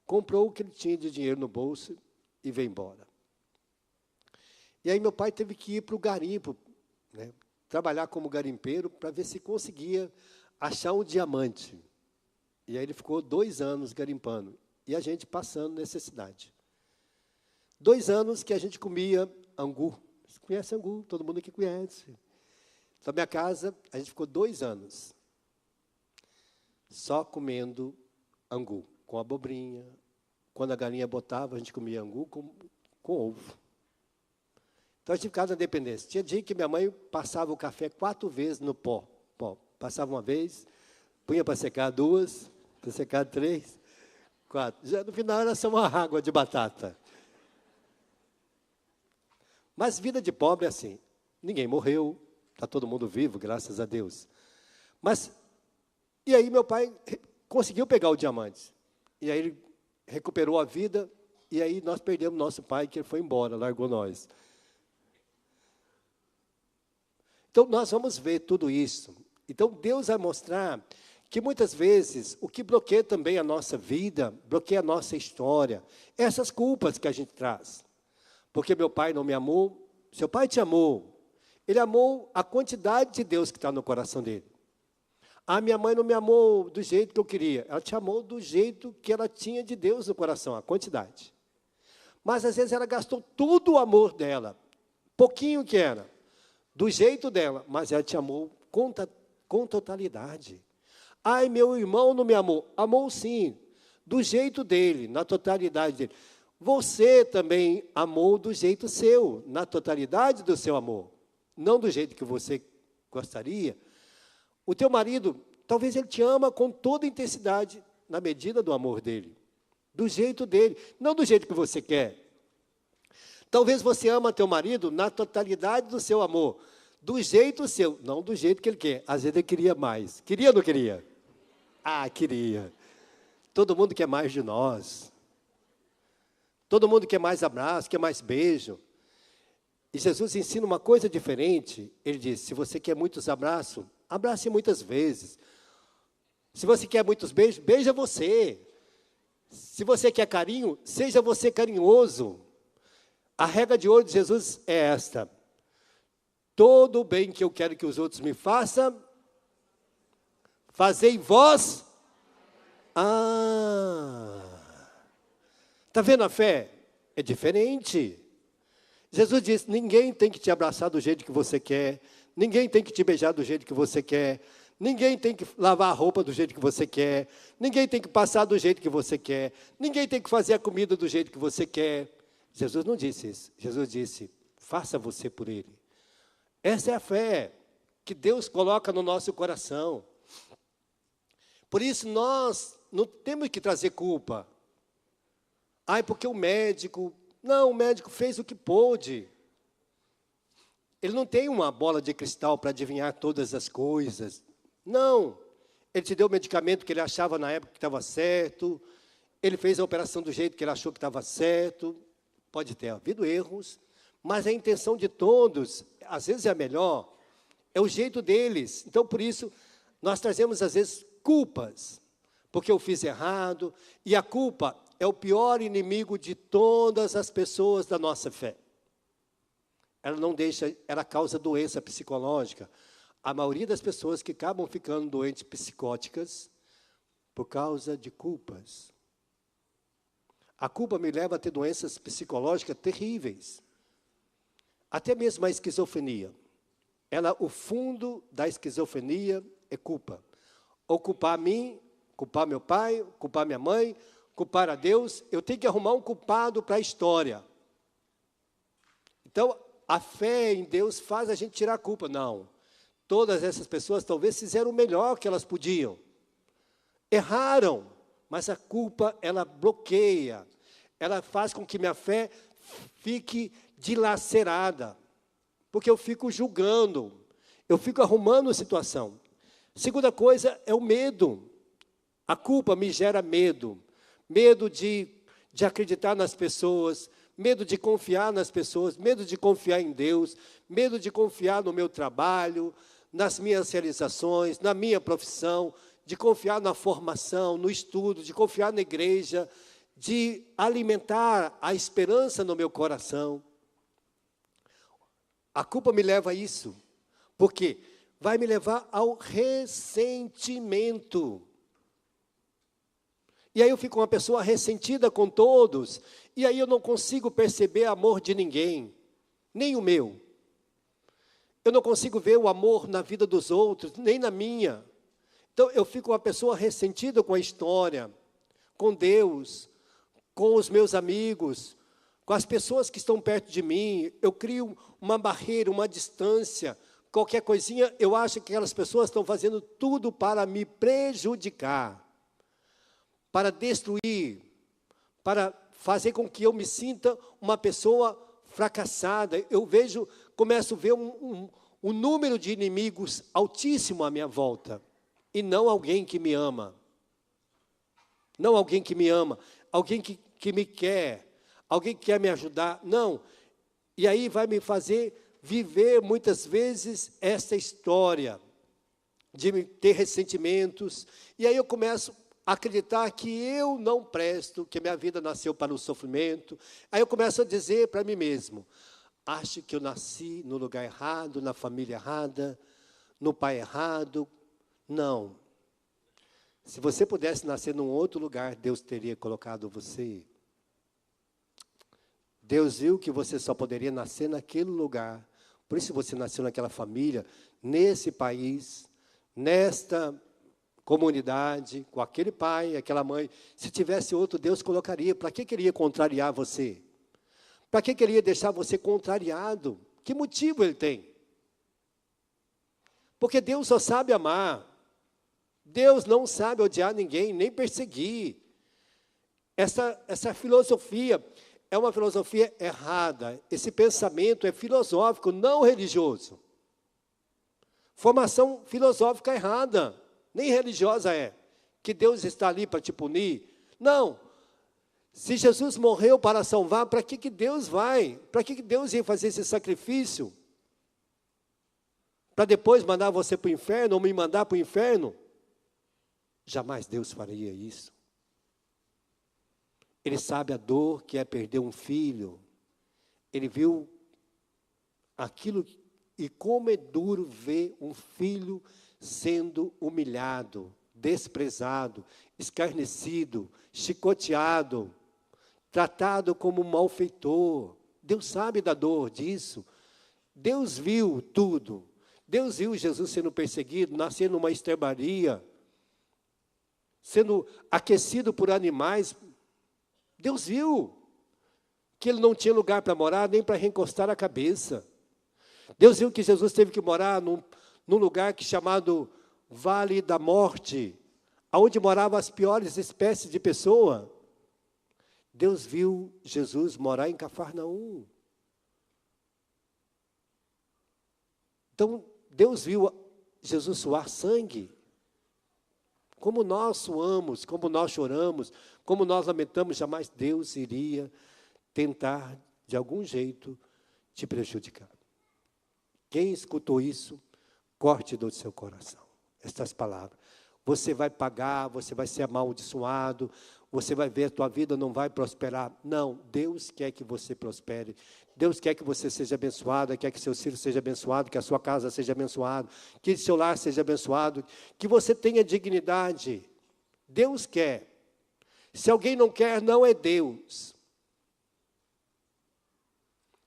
comprou o que ele tinha de dinheiro no bolso e veio embora. E aí meu pai teve que ir para o garimpo, né, trabalhar como garimpeiro, para ver se conseguia achar um diamante. E aí ele ficou 2 anos garimpando, e a gente passando necessidade. 2 anos que a gente comia angu. Você conhece angu? Todo mundo aqui conhece. Na minha casa, a gente ficou 2 anos só comendo angu, com abobrinha. Quando a galinha botava, a gente comia angu com ovo. Então, a gente ficava na dependência. Tinha dia que minha mãe passava o café 4 vezes no pó. Passava uma vez, punha para secar 2, para secar 3, 4. Já no final era só uma água de batata. Mas vida de pobre é assim. Ninguém morreu, está todo mundo vivo, graças a Deus. E aí meu pai conseguiu pegar o diamante. E aí ele recuperou a vida, e aí nós perdemos nosso pai, que ele foi embora, largou nós. Então, nós vamos ver tudo isso. Então, Deus vai mostrar que muitas vezes o que bloqueia também a nossa vida, bloqueia a nossa história, essas culpas que a gente traz. Porque meu pai não me amou, seu pai te amou. Ele amou a quantidade de Deus que está no coração dele. A minha mãe não me amou do jeito que eu queria. Ela te amou do jeito que ela tinha de Deus no coração, a quantidade. Mas, às vezes, ela gastou todo o amor dela, pouquinho que era, do jeito dela, mas ela te amou com totalidade. Ai, meu irmão não me amou. Amou sim, do jeito dele, na totalidade dele. Você também amou do jeito seu, na totalidade do seu amor. Não do jeito que você gostaria. O teu marido, talvez ele te ama com toda intensidade, na medida do amor dele. Do jeito dele, não do jeito que você quer. Talvez você ama teu marido na totalidade do seu amor, do jeito seu, não do jeito que ele quer. Às vezes ele queria mais. Queria ou não queria? Ah, queria. Todo mundo quer mais de nós. Todo mundo quer mais abraço, quer mais beijo. E Jesus ensina uma coisa diferente. Ele diz, se você quer muitos abraços, abrace muitas vezes. Se você quer muitos beijos, beija você. Se você quer carinho, seja você carinhoso. A regra de ouro de Jesus é esta. Todo o bem que eu quero que os outros me façam, fazei vós. Está vendo a fé? É diferente. Jesus diz, ninguém tem que te abraçar do jeito que você quer, ninguém tem que te beijar do jeito que você quer, ninguém tem que lavar a roupa do jeito que você quer, ninguém tem que passar do jeito que você quer, ninguém tem que fazer a comida do jeito que você quer. Jesus não disse isso. Jesus disse, faça você por ele. Essa é a fé que Deus coloca no nosso coração. Por isso, nós não temos que trazer culpa. Ai, porque o médico... Não, o médico fez o que pôde. Ele não tem uma bola de cristal para adivinhar todas as coisas. Não. Ele te deu o medicamento que ele achava na época que estava certo. Ele fez a operação do jeito que ele achou que estava certo. Pode ter havido erros, mas a intenção de todos, às vezes é a melhor, é o jeito deles. Então, por isso, nós trazemos, às vezes, culpas, porque eu fiz errado, e a culpa é o pior inimigo de todas as pessoas da nossa fé. Ela não deixa, ela causa doença psicológica. A maioria das pessoas que acabam ficando doentes psicóticas por causa de culpas. A culpa me leva a ter doenças psicológicas terríveis. Até mesmo a esquizofrenia. O fundo da esquizofrenia é culpa. Ou culpar a mim, culpar meu pai, culpar minha mãe, culpar a Deus. Eu tenho que arrumar um culpado para a história. Então, a fé em Deus faz a gente tirar a culpa. Não. Todas essas pessoas talvez fizeram o melhor que elas podiam. Erraram. Mas a culpa, ela bloqueia. Ela faz com que minha fé fique dilacerada. Porque eu fico julgando. Eu fico arrumando a situação. Segunda coisa é o medo. A culpa me gera medo. Medo de acreditar nas pessoas. Medo de confiar nas pessoas. Medo de confiar em Deus. Medo de confiar no meu trabalho. Nas minhas realizações. Na minha profissão. De confiar na formação, no estudo, de confiar na igreja, de alimentar a esperança no meu coração. A culpa me leva a isso, porque vai me levar ao ressentimento. E aí eu fico uma pessoa ressentida com todos, e aí eu não consigo perceber amor de ninguém, nem o meu. Eu não consigo ver o amor na vida dos outros, nem na minha. Então, eu fico uma pessoa ressentida com a história, com Deus, com os meus amigos, com as pessoas que estão perto de mim. Eu crio uma barreira, uma distância. Qualquer coisinha, eu acho que aquelas pessoas estão fazendo tudo para me prejudicar, para destruir, para fazer com que eu me sinta uma pessoa fracassada. Começo a ver um número de inimigos altíssimo à minha volta. E não alguém que me ama. Não alguém que me ama. Alguém que me quer. Alguém que quer me ajudar? Não. E aí vai me fazer viver, muitas vezes, essa história de ter ressentimentos. E aí eu começo a acreditar que eu não presto, que minha vida nasceu para o sofrimento. Aí eu começo a dizer para mim mesmo, acho que eu nasci no lugar errado, na família errada, no pai errado. Não. Se você pudesse nascer num outro lugar, Deus teria colocado você. Deus viu que você só poderia nascer naquele lugar. Por isso você nasceu naquela família, nesse país, nesta comunidade, com aquele pai, aquela mãe. Se tivesse outro, Deus colocaria. Para que queria contrariar você? Para que queria deixar você contrariado? Que motivo ele tem? Porque Deus só sabe amar. Deus não sabe odiar ninguém, nem perseguir. Essa filosofia é uma filosofia errada. Esse pensamento é filosófico, não religioso. Formação filosófica errada, nem religiosa é. Que Deus está ali para te punir. Não. Se Jesus morreu para salvar, para que Deus vai? Para que Deus ia fazer esse sacrifício? Para depois mandar você para o inferno, ou me mandar para o inferno? Jamais Deus faria isso. Ele sabe a dor que é perder um filho. Ele viu aquilo e como é duro ver um filho sendo humilhado, desprezado, escarnecido, chicoteado, tratado como um malfeitor. Deus sabe da dor disso. Deus viu tudo. Deus viu Jesus sendo perseguido, nascendo numa estrebaria, sendo aquecido por animais. Deus viu que ele não tinha lugar para morar, nem para recostar a cabeça. Deus viu que Jesus teve que morar num lugar chamado Vale da Morte, onde moravam as piores espécies de pessoa. Deus viu Jesus morar em Cafarnaum. Então, Deus viu Jesus suar sangue. Como nós suamos, como nós choramos, como nós lamentamos, jamais Deus iria tentar, de algum jeito, te prejudicar. Quem escutou isso, corte do seu coração estas palavras. Você vai pagar, você vai ser amaldiçoado, você vai ver, a tua vida não vai prosperar. Não, Deus quer que você prospere. Deus quer que você seja abençoado, quer que seu filho seja abençoado, que a sua casa seja abençoada, que seu lar seja abençoado, que você tenha dignidade. Deus quer. Se alguém não quer, não é Deus.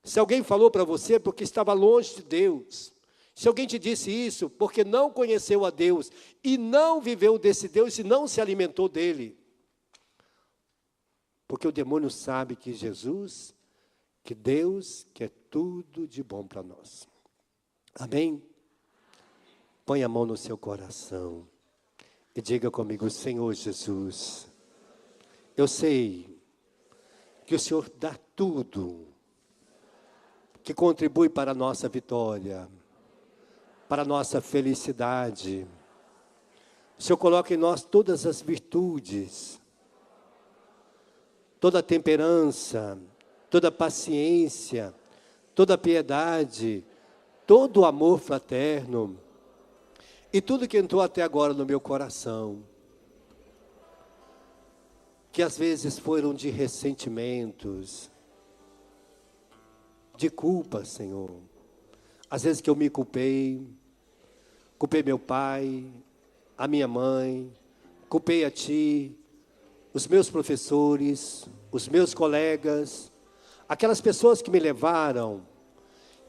Se alguém falou para você, é porque estava longe de Deus. Se alguém te disse isso, porque não conheceu a Deus, e não viveu desse Deus, e não se alimentou dele. Porque o demônio sabe que Jesus, que Deus quer tudo de bom para nós. Amém? Põe a mão no seu coração e diga comigo, Senhor Jesus, eu sei que o Senhor dá tudo que contribui para a nossa vitória, para a nossa felicidade. O Senhor coloca em nós todas as virtudes, toda a temperança, toda a paciência, toda a piedade, todo o amor fraterno, e tudo que entrou até agora no meu coração, que às vezes foram de ressentimentos, de culpa, Senhor. Às vezes que eu me culpei meu pai, a minha mãe, culpei a Ti, os meus professores, os meus colegas, aquelas pessoas que me levaram,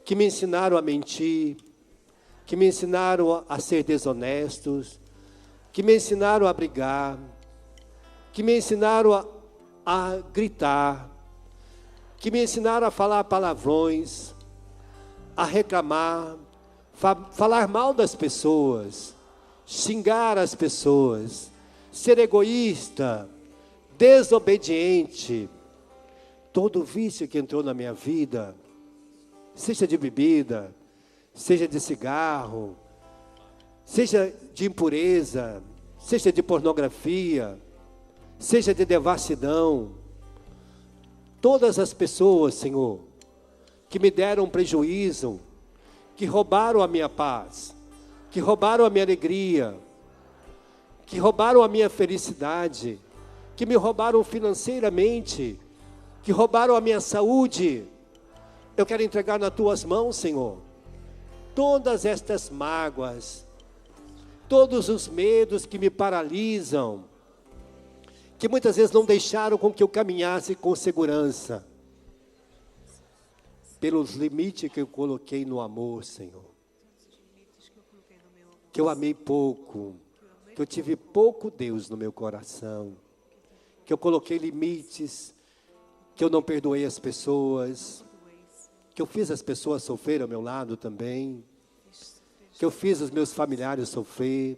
que me ensinaram a mentir, que me ensinaram a ser desonestos, que me ensinaram a brigar, que me ensinaram a gritar, que me ensinaram a falar palavrões, a reclamar, falar mal das pessoas, xingar as pessoas, ser egoísta, desobediente. Todo vício que entrou na minha vida, seja de bebida, seja de cigarro, seja de impureza, seja de pornografia, seja de devassidão, todas as pessoas, Senhor, que me deram prejuízo, que roubaram a minha paz, que roubaram a minha alegria, que roubaram a minha felicidade, que me roubaram financeiramente, que roubaram a minha saúde, eu quero entregar nas tuas mãos, Senhor, todas estas mágoas, todos os medos que me paralisam, que muitas vezes não deixaram com que eu caminhasse com segurança, pelos limites que eu coloquei no amor, Senhor, que eu amei pouco, que eu tive pouco Deus no meu coração, que eu coloquei limites, que eu não perdoei as pessoas, que eu fiz as pessoas sofrer ao meu lado também, que eu fiz os meus familiares sofrer,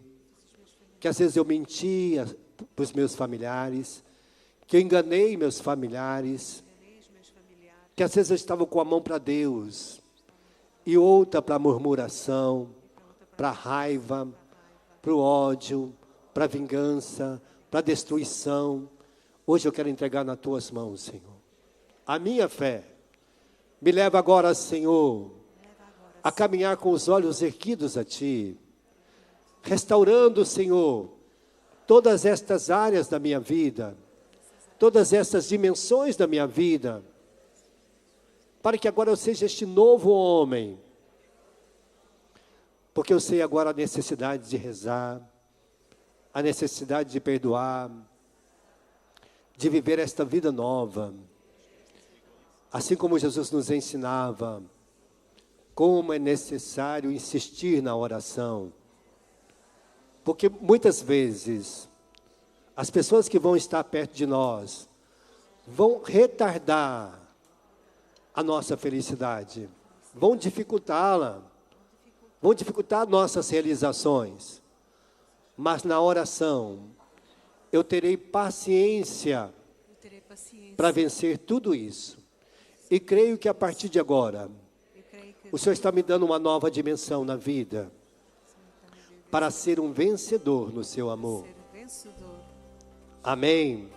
que às vezes eu mentia para os meus familiares, que eu enganei meus familiares, que às vezes eu estava com a mão para Deus, e outra para a murmuração, para a raiva, para o ódio, para a vingança, para a destruição. Hoje eu quero entregar nas tuas mãos, Senhor. A minha fé me leva agora, Senhor, a caminhar com os olhos erguidos a Ti, restaurando, Senhor, todas estas áreas da minha vida, todas essas dimensões da minha vida, para que agora eu seja este novo homem, porque eu sei agora a necessidade de rezar, a necessidade de perdoar, de viver esta vida nova, assim como Jesus nos ensinava, como é necessário insistir na oração, porque muitas vezes, as pessoas que vão estar perto de nós, vão retardar a nossa felicidade, vão dificultá-la, vão dificultar nossas realizações, mas na oração, eu terei paciência para vencer tudo isso, e creio que a partir de agora, o Senhor está me dando uma nova dimensão na vida, para ser um vencedor no seu amor. Amém.